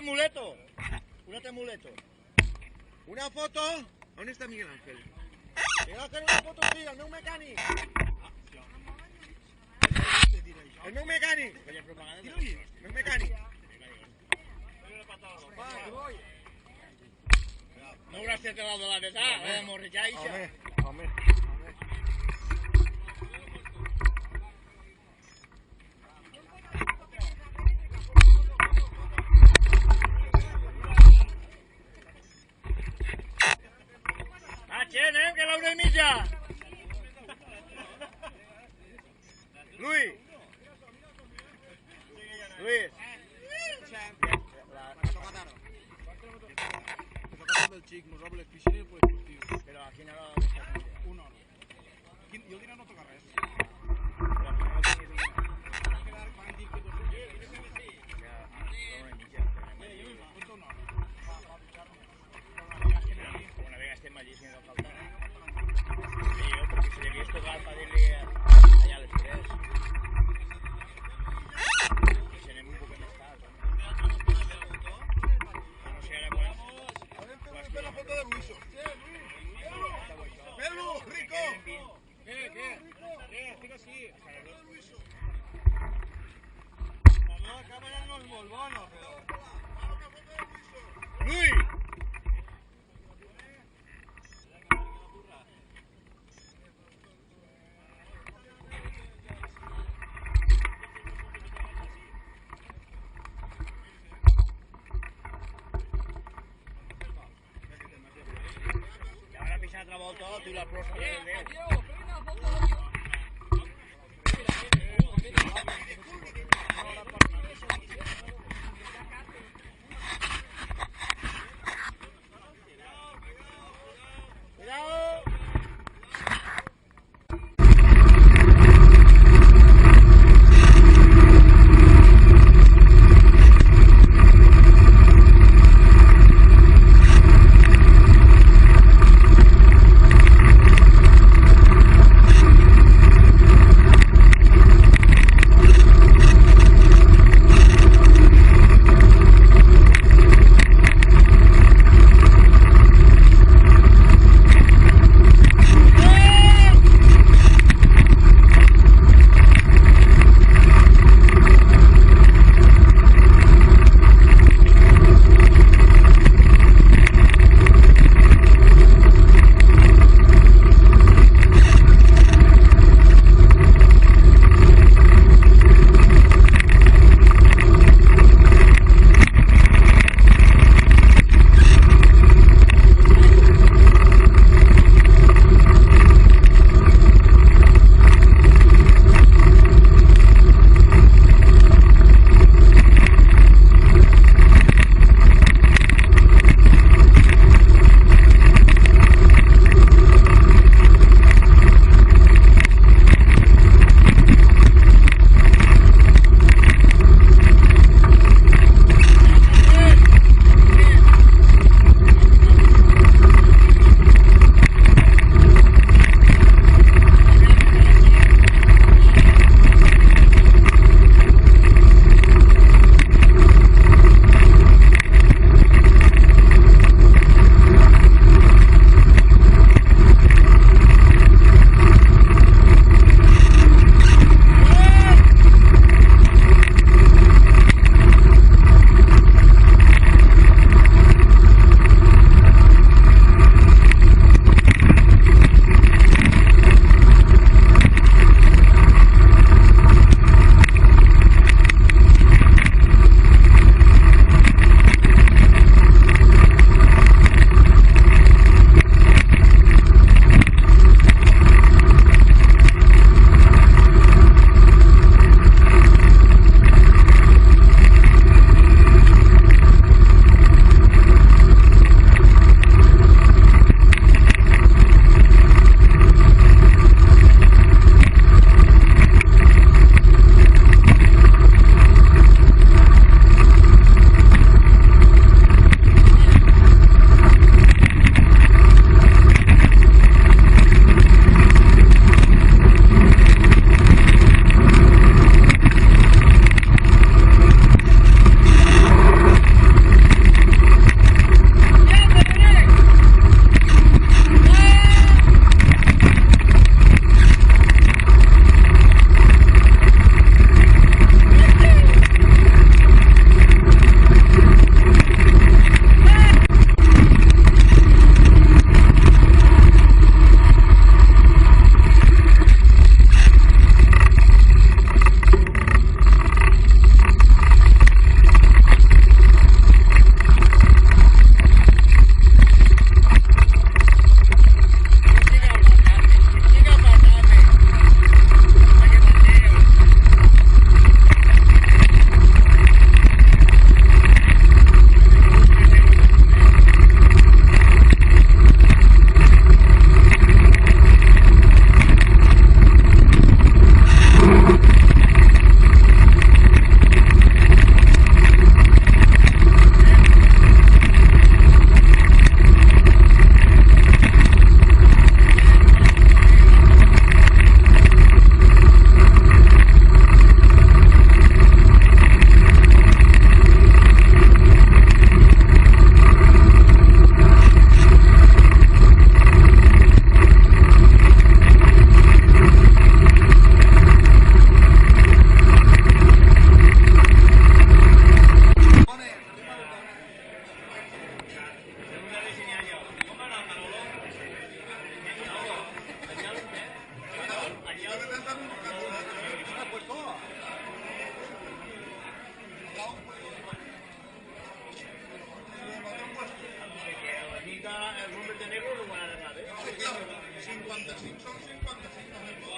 amuleto. Un altre amuleto. Una foto? On està Miguel Ángel? He de fer una foto, sí, el meu mecànic. El meu mecànic. El meu mecànic. Va, que voy. No gràcies a la de la neta, morrejar ixa. Home. Gent, que l'una i mitja. Luis. El xic, nos roba les piscines i les esportius. Però a quina hora estàs? Una hora. Jo al dinar no toca res. Una vegada estem allí, si no falta. Sí, jo, perquè si devies tocar per dir-li allà a les 3. Que serem un poc més tard. No sé, ara pues... Fer la foto de Luiso. Fer-lo, Rico! Què? Estic així. La càmera no és molt bona, però... Luis! Altra volta, tu la prosa del Déu. el nombre de negro lo van a arreglar, ¿eh? 55, són 55.